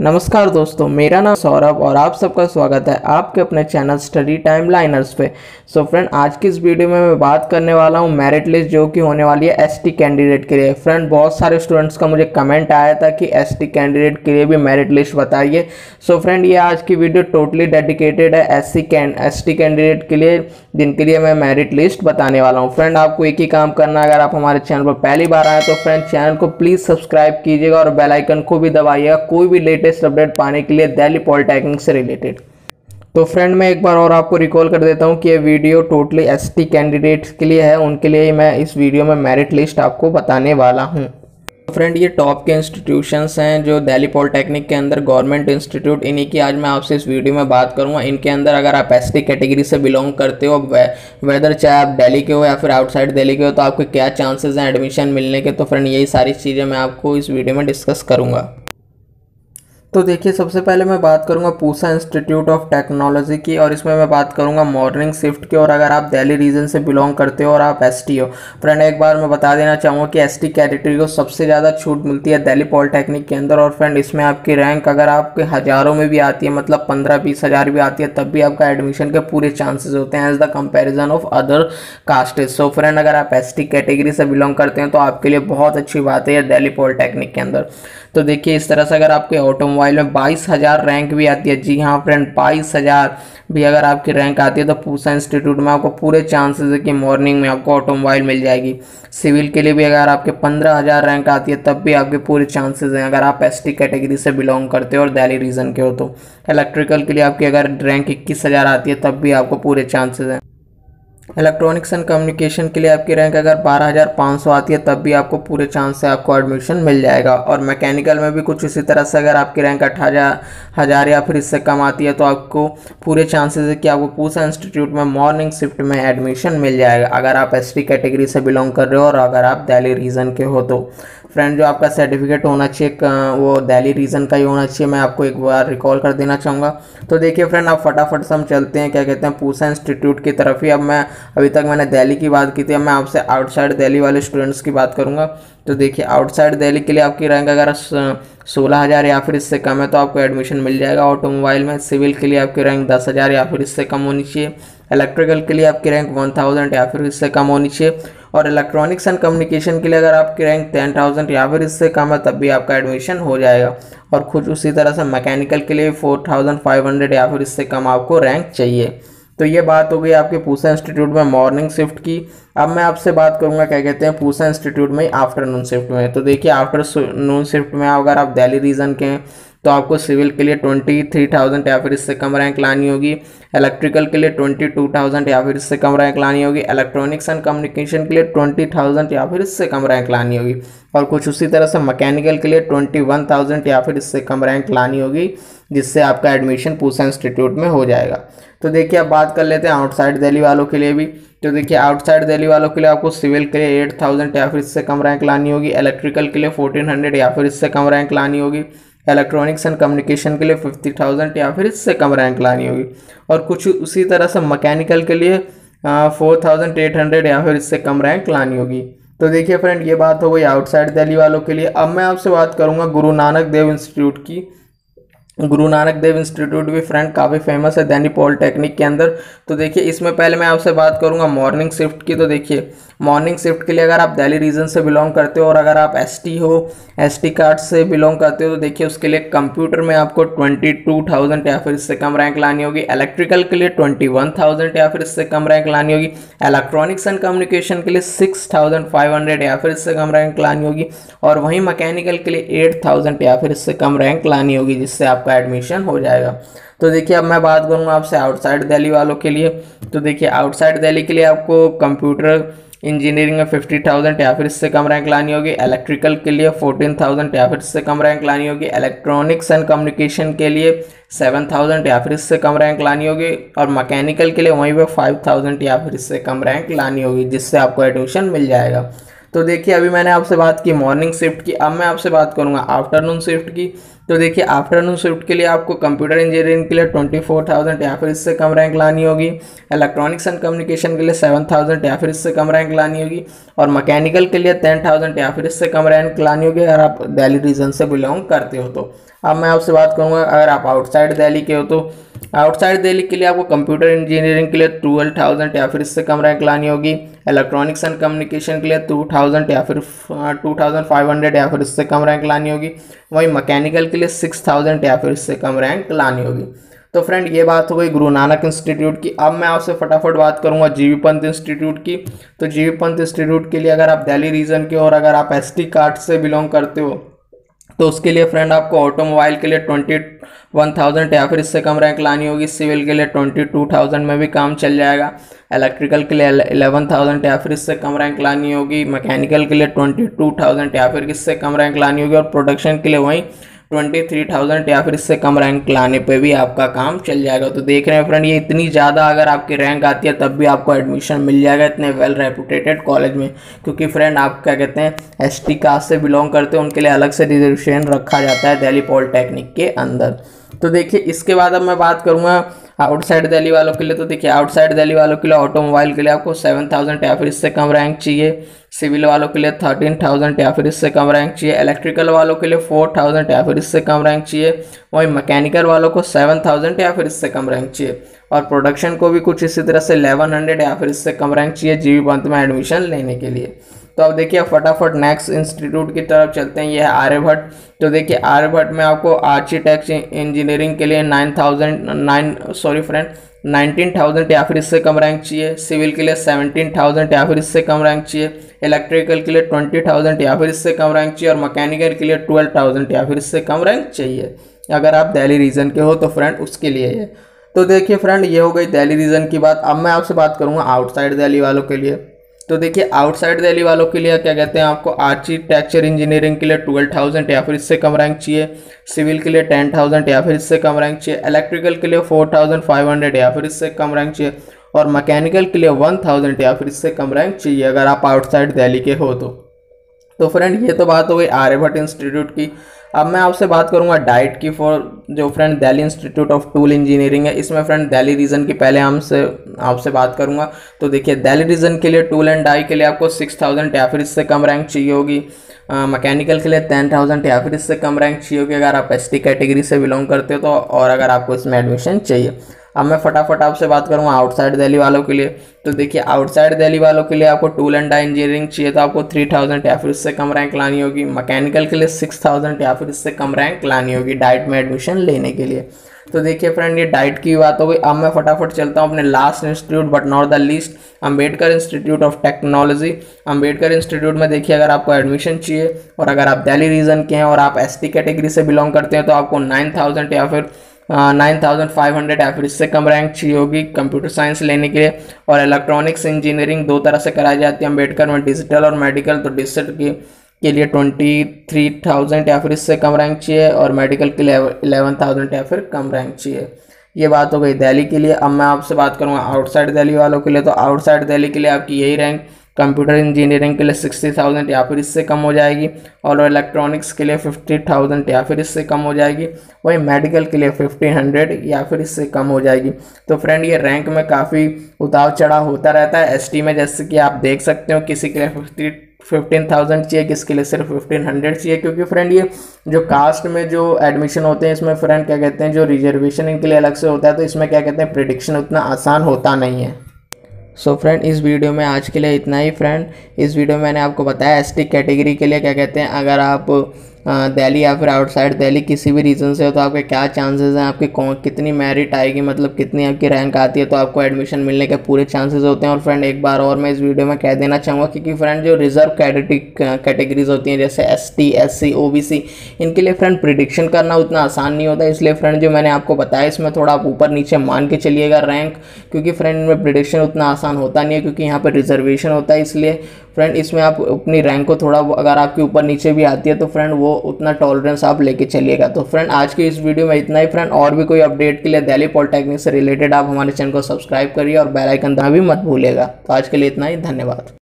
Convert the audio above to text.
नमस्कार दोस्तों, मेरा नाम सौरभ और आप सबका स्वागत है आपके अपने चैनल स्टडी टाइम लाइनर्स पे। सो फ्रेंड, आज की इस वीडियो में मैं बात करने वाला हूँ मेरिट लिस्ट जो कि होने वाली है एसटी कैंडिडेट के लिए। फ्रेंड, बहुत सारे स्टूडेंट्स का मुझे कमेंट आया था कि एसटी कैंडिडेट के लिए भी मेरिट लिस्ट बताइए। सो फ्रेंड, ये आज की वीडियो टोटली डेडिकेटेड है एसटी कैंडिडेट के लिए, जिनके लिए मैं मेरिट लिस्ट बताने वाला हूँ। फ्रेंड, आपको एक ही काम करना है, अगर आप हमारे चैनल पर पहली बार आए तो फ्रेंड चैनल को प्लीज़ सब्सक्राइब कीजिएगा और बेल आइकन को भी दबाइएगा कोई भी लेटेस्ट अपडेट पाने के लिए दिल्ली पॉलिटेक्निक से रिलेटेड। तो फ्रेंड, मैं एक बार और आपको रिकॉल कर देता हूं कि ये वीडियो टोटली एसटी कैंडिडेट्स के लिए है, उनके लिए ही मैं इस वीडियो में मेरिट लिस्ट आपको बताने वाला हूं। फ्रेंड, ये टॉप के इंस्टीट्यूशंस हैं जो दिल्ली पॉलिटेक्निक के अंदर गवर्नमेंट इंस्टीट्यूट, इन्हीं की आज मैं आपसे इस वीडियो में बात करूंगा। इनके अंदर अगर आप एसटी कैटेगरी से बिलोंग करते हो, वेदर चाहे आप दिल्ली के हो या फिर आउटसाइड दिल्ली के हो, तो आपके क्या चांसेस हैं एडमिशन मिलने के। तो फ्रेंड, यही सारी चीज़ें मैं आपको इस वीडियो में डिस्कस करूँगा। तो देखिए, सबसे पहले मैं बात करूंगा पूसा इंस्टीट्यूट ऑफ टेक्नोलॉजी की, और इसमें मैं बात करूंगा मॉर्निंग शिफ्ट की। और अगर आप दिल्ली रीजन से बिलोंग करते हो और आप एसटी हो, फ्रेंड एक बार मैं बता देना चाहूँगा कि एसटी कैटेगरी को सबसे ज़्यादा छूट मिलती है दिल्ली पॉलिटेक्निक के अंदर। और फ्रेंड, इसमें आपकी रैंक अगर आपके हज़ारों में भी आती है, मतलब 15-20 हज़ार भी आती है, तब भी आपका एडमिशन के पूरे चांसेस होते हैं as the comparison of other castes. So friend, अगर आप एसटी कैटेगरी से बिलोंग करते हैं तो आपके लिए बहुत अच्छी बात है दिल्ली पॉलिटेक्निक के अंदर। तो देखिए, इस तरह से अगर आपके ऑटोमोबाइल में 22,000 रैंक भी आती है, जी हाँ फ्रेंड, 22,000 भी अगर आपकी रैंक आती है तो पूसा इंस्टीट्यूट में आपको पूरे चांसेस है कि मॉर्निंग में आपको ऑटोमोबाइल मिल जाएगी। सिविल के लिए भी अगर आपके 15,000 रैंक आती है तब भी आपके पूरे चांसेस हैं, अगर आप एसटी कैटेगरी से बिलोंग करते हो और दिल्ली रीजन के हो तो। इलेक्ट्रिकल के लिए आपकी अगर रैंक 21,000 आती है तब भी आपको पूरे चांसेस हैं। इलेक्ट्रॉनिक्स एंड कम्युनिकेशन के लिए आपकी रैंक अगर 12,500 आती है तब भी आपको पूरे चांस से आपको एडमिशन मिल जाएगा। और मैकेनिकल में भी कुछ इसी तरह से अगर आपकी रैंक 18,000 या फिर इससे कम आती है तो आपको पूरे चांसेस है कि आपको पूसा इंस्टीट्यूट में मॉर्निंग शिफ्ट में एडमिशन मिल जाएगा, अगर आप एसटी कैटेगरी से बिलोंग कर रहे हो और अगर आप दिल्ली रीजन के हो तो। फ्रेंड, जो आपका सर्टिफिकेट होना चाहिए वो दिल्ली रीजन का ही होना चाहिए, मैं आपको एक बार रिकॉल कर देना चाहूँगा। तो देखिए फ्रेंड, आप फटाफट से हम चलते हैं क्या कहते हैं पूसा इंस्टीट्यूट की तरफ ही। अब मैं अभी तक मैंने दिल्ली की बात की थी, अब मैं आपसे आउटसाइड दिल्ली वाले स्टूडेंट्स की बात करूँगा। तो देखिए, आउटसाइड दिल्ली के लिए आपकी रैंक अगर 16,000 या फिर इससे कम है तो आपको एडमिशन मिल जाएगा ऑटोमोबाइल में। सिविल के लिए आपकी रैंक 10,000 या फिर इससे कम होनी चाहिए। इलेक्ट्रिकल के लिए आपकी रैंक 1,000 या फिर इससे कम होनी चाहिए। और इलेक्ट्रॉनिक्स एंड कम्युनिकेशन के लिए अगर आपकी रैंक 10,000 या फिर इससे कम है तब भी आपका एडमिशन हो जाएगा। और कुछ उसी तरह से मैकेनिकल के लिए 4,500 या फिर इससे कम आपको रैंक चाहिए। तो ये बात हो गई आपके पूसा इंस्टीट्यूट में मॉर्निंग शिफ्ट की। अब मैं आपसे बात करूंगा क्या कहते हैं पूसा इंस्टीट्यूट में आफ्टरनून शिफ्ट में। तो देखिए, आफ्टरनून शिफ्ट में अगर आप दिल्ली रीजन के हैं तो आपको सिविल के लिए 23,000 या फिर इससे कम रैंक लानी होगी। इलेक्ट्रिकल के लिए 22,000 या फिर इससे कम रैंक लानी होगी। इलेक्ट्रॉनिक्स एंड कम्युनिकेशन के लिए 20,000 या फिर इससे कम रैंक लानी होगी। और कुछ उसी तरह से मैकेनिकल के लिए 21,000 या फिर इससे कम रैंक लानी होगी, जिससे आपका एडमिशन पूसा इंस्टीट्यूट में हो जाएगा। तो देखिए, अब बात कर लेते हैं आउटसाइड दिल्ली वालों के लिए भी। तो देखिए, आउटसाइड दिल्ली वालों के लिए आपको सिविल के लिए 8,000 या फिर इससे कम रैंक लानी होगी। इलेक्ट्रिकल के लिए 1,400 या फिर इससे कम रैंक लानी होगी। इलेक्ट्रॉनिक्स एंड कम्युनिकेशन के लिए 50,000 या फिर इससे कम रैंक लानी होगी। और कुछ उसी तरह से मैकेनिकल के लिए 4,800 या फिर इससे कम रैंक लानी होगी। तो देखिए फ्रेंड, ये बात हो गई आउटसाइड दिल्ली वालों के लिए। अब मैं आपसे बात करूंगा गुरु नानक देव इंस्टीट्यूट की। गुरु नानक देव इंस्टीट्यूट भी फ्रेंड काफ़ी फेमस है दिल्ली पॉलिटेक्निक के अंदर। तो देखिए, इसमें पहले मैं आपसे बात करूंगा मॉर्निंग शिफ्ट की। तो देखिए, मॉर्निंग शिफ्ट के लिए अगर आप दिल्ली रीजन से बिलोंग करते हो और अगर आप एसटी हो, एसटी कार्ड से बिलोंग करते हो, तो देखिए उसके लिए कंप्यूटर में आपको 22,000 या फिर इससे कम रैंक लानी होगी। इलेक्ट्रिकल के लिए 21,000 या फिर इससे कम रैंक लानी होगी। इलेक्ट्रॉनिक्स एंड कम्युनिकेशन के लिए 6,500 या फिर इससे कम रैंक लानी होगी। और वहीं मैकेनिकल के लिए 8,000 या फिर इससे कम रैंक लानी होगी, जिससे आपका एडमिशन हो जाएगा। तो देखिए, अब मैं बात करूंगा आपसे आउटसाइड दिल्ली वालों के लिए। तो देखिए, आउटसाइड दिल्ली के लिए आपको कंप्यूटर इंजीनियरिंग में 50,000 या फिर इससे कम रैंक लानी होगी। इलेक्ट्रिकल के लिए 14,000 या फिर इससे कम रैंक लानी होगी। इलेक्ट्रॉनिक्स एंड कम्युनिकेशन के लिए 7,000 या फिर इससे कम रैंक लानी होगी। और मैकेनिकल के लिए वहीं पे 5,000 या फिर इससे कम रैंक लानी होगी, जिससे आपको एडमिशन मिल जाएगा। तो देखिए, अभी मैंने आपसे बात की मॉर्निंग शिफ्ट की, अब मैं आपसे बात करूंगा आफ्टरनून शिफ्ट की। तो देखिए, आफ्टरनून शिफ्ट के लिए आपको कंप्यूटर इंजीनियरिंग के लिए 24,000 या फिर इससे कम रैंक लानी होगी। इलेक्ट्रॉनिक्स एंड कम्युनिकेशन के लिए 7,000 या फिर इससे कम रैंक लानी होगी। और मैकेनिकल के लिए 10,000 या फिर इससे कम रैंक लानी होगी, अगर आप दिल्ली रीजन से बिलोंग करते हो तो। अब मैं आपसे बात करूँगा अगर आप आउटसाइड दिल्ली के हो तो आउटसाइड दिल्ली के लिए आपको कंप्यूटर इंजीनियरिंग के लिए 12,000 या फिर इससे कम रैंक लानी होगी। इलेक्ट्रॉनिक्स एंड कम्युनिकेशन के लिए 2,000 या फिर 2,500 या फिर इससे कम रैंक लानी होगी। वहीं मैकेनिकल के लिए 6,000 या फिर इससे कम रैंक लानी होगी। तो फ्रेंड ये बात हो गई गुरु नानक इंस्टीट्यूट की। अब मैं आपसे फटाफट बात करूंगा जीबी पंत इंस्टीट्यूट की। तो जीबी पंत इंस्टीट्यूट के लिए अगर आप दिल्ली रीजन के और अगर आप एसटी कास्ट से बिलोंग करते हो तो उसके लिए फ्रेंड आपको ऑटोमोबाइल के लिए 21,000 या फिर इससे कम रैंक लानी होगी। सिविल के लिए 22,000 में भी काम चल जाएगा। इलेक्ट्रिकल के लिए 11,000 या फिर इससे कम रैंक लानी होगी। मैकेनिकल के लिए 22,000 या फिर इससे कम रैंक लानी होगी। और प्रोडक्शन के लिए वहीं 23,000 या फिर इससे कम रैंक लाने पे भी आपका काम चल जाएगा। तो देख रहे हैं फ्रेंड, ये इतनी ज़्यादा अगर आपकी रैंक आती है तब भी आपको एडमिशन मिल जाएगा इतने वेल रेपुटेटेड कॉलेज में। क्योंकि फ्रेंड आप क्या कहते हैं एसटी कास्ट से बिलोंग करते हैं, उनके लिए अलग से रिजर्वेशन रखा जाता है दिल्ली पॉलिटेक्निक के अंदर। तो देखिए इसके बाद अब मैं बात करूँगा आउटसाइड दिल्ली वालों के लिए। तो देखिए आउटसाइड दिल्ली वालों के लिए ऑटोमोबाइल के लिए आपको 7,000 या फिर इससे कम रैंक चाहिए। सिविल वालों के लिए 13,000 या फिर इससे कम रैंक चाहिए। इलेक्ट्रिकल वालों के लिए 4,000 या फिर इससे कम रैंक चाहिए। वहीं मैकेनिकल वालों को 7,000 या फिर इससे कम रैंक चाहिए। और प्रोडक्शन को भी कुछ इसी तरह से 1100 या फिर इससे कम रैंक चाहिए जीबी पंत में एडमिशन लेने के लिए। तो अब देखिए फटाफट नेक्स्ट इंस्टीट्यूट की तरफ चलते हैं, ये है आर्यभट्ट। तो देखिए आर्यभट्ट में आपको आर्किटेक्ट इंजीनियरिंग के लिए 19,000 या फिर इससे कम रैंक चाहिए। सिविल के लिए 17,000 या फिर इससे कम रैंक चाहिए। इलेक्ट्रिकल के लिए 20,000 या फिर इससे कम रैंक चाहिए। और मैकेनिकल के लिए 12,000 या फिर इससे कम रैंक चाहिए अगर आप दिल्ली रीजन के हो तो फ्रेंड उसके लिए है। तो देखिए फ्रेंड ये हो गई दिल्ली रीजन की बात। अब मैं आपसे बात करूँगा आउटसाइड दिल्ली वालों के लिए। तो देखिए आउटसाइड दिल्ली वालों के लिए क्या कहते हैं आपको आर्किटेक्चर इंजीनियरिंग के लिए 12,000 या फिर इससे कम रैंक चाहिए। सिविल के लिए 10,000 या फिर इससे कम रैंक चाहिए। इलेक्ट्रिकल के लिए 4,500 या फिर इससे कम रैंक चाहिए। और मैकेनिकल के लिए 1,000 या फिर इससे कम रैंक चाहिए अगर आप आउटसाइड दिल्ली के हो तो फ्रेंड ये तो बात हो गई आर्यभट्ट इंस्टीट्यूट की। अब मैं आपसे बात करूंगा डाइट की फॉर जो friend Delhi institute of tool engineering है। इसमें फ्रेंड दिल्ली रीजन की पहले आपसे बात करूंगा। तो देखिए दिल्ली रीजन के लिए टूल एंड डाई के लिए आपको 6,000 या फिर इससे कम रैंक चाहिए होगी। मैकेनिकल के लिए 10,000 या फिर इससे कम रैंक चाहिए होगी अगर आप एसटी कैटेगरी से बिलोंग करते हो तो, और अगर आपको इसमें एडमिशन चाहिए। अब मैं फटाफट आपसे बात करूँगा आउटसाइड दिल्ली वालों के लिए। तो देखिए आउटसाइड दिल्ली वालों के लिए आपको टूल एंड डाई इंजीनियरिंग चाहिए तो आपको 3,000 या फिर इससे कम रैंक लानी होगी। मैकेनिकल के लिए 6,000 या फिर इससे कम रैंक लानी होगी डाइट में एडमिशन लेने के लिए। तो देखिए फ्रेंड ये डाइट की बात हो गई। अब मैं फटाफट चलता हूँ अपने last institute but not the least, Ambedkar institute of technology. Ambedkar institute में देखिए अगर आपको एडमिशन चाहिए और अगर आप दिल्ली रीजन के हैं और आप एसटी कैटेगरी से बिलोंग करते हैं तो आपको 9,000 या फिर 9,500 या फिर इससे कम रैंक चाहिए होगी कंप्यूटर साइंस लेने के लिए। और इलेक्ट्रॉनिक्स इंजीनियरिंग दो तरह से कराई जाती है अम्बेडकर में, डिजिटल और मेडिकल। तो डिजिटल के लिए 23,000 या फिर इससे कम रैंक चाहिए और मेडिकल के लिए 11,000 या फिर कम रैंक चाहिए। ये बात हो गई दिल्ली के लिए। अब मैं आपसे बात करूँगा आउटसाइड दिल्ली वालों के लिए। तो आउटसाइड दिल्ली के लिए आपकी यही रैंक कंप्यूटर इंजीनियरिंग के लिए 60,000 या फिर इससे कम हो जाएगी। और इलेक्ट्रॉनिक्स के लिए 50,000 या फिर इससे कम हो जाएगी। वहीं मेडिकल के लिए 1,500 या फिर इससे कम हो जाएगी। तो फ्रेंड ये रैंक में काफ़ी उतार चढ़ाव होता रहता है एसटी में, जैसे कि आप देख सकते हो किसी के लिए 15,000 चाहिए, किसके लिए सिर्फ 1,500 चाहिए। क्योंकि फ्रेंड ये जो कास्ट में जो एडमिशन होते हैं इसमें फ्रेंड क्या कहते हैं जो रिजर्वेशन इनके लिए अलग से होता है, तो इसमें क्या कहते हैं प्रिडिक्शन उतना आसान होता नहीं है। सो फ्रेंड इस वीडियो में आज के लिए इतना ही। फ्रेंड इस वीडियो में मैंने आपको बताया एसटी कैटेगरी के लिए क्या कहते हैं अगर आप दिल्ली या फिर आउटसाइड दिल्ली किसी भी रीजन से हो तो आपके क्या चांसेस हैं, आपकी कितनी मेरिट आएगी, मतलब कितनी आपकी रैंक आती है तो आपको एडमिशन मिलने के पूरे चांसेस होते हैं। और फ्रेंड एक बार और मैं इस वीडियो में कह देना चाहूँगा क्योंकि फ्रेंड जो रिजर्व कैटेगरीज होती हैं जैसे एसटी, एससी, ओबीसी, इनके लिए फ्रेंड प्रिडिक्शन करना उतना आसान नहीं होता। इसलिए फ्रेंड जो मैंने आपको बताया इसमें थोड़ा आप ऊपर नीचे मान के चलिएगा रैंक, क्योंकि फ्रेंड इनमें प्रिडिक्शन उतना आसान होता नहीं है क्योंकि यहाँ पर रिजर्वेशन होता है। इसलिए फ्रेंड इसमें आप अपनी रैंक को थोड़ा अगर आपके ऊपर नीचे भी आती है तो फ्रेंड वो उतना टॉलरेंस आप लेके चलिएगा। तो फ्रेंड आज की इस वीडियो में इतना ही। फ्रेंड और भी कोई अपडेट के लिए दिल्ली पॉलिटेक्निक से रिलेटेड आप हमारे चैनल को सब्सक्राइब करिए और बेल आइकन दबाना भी मत भूलिएगा। तो आज के लिए इतना ही, धन्यवाद।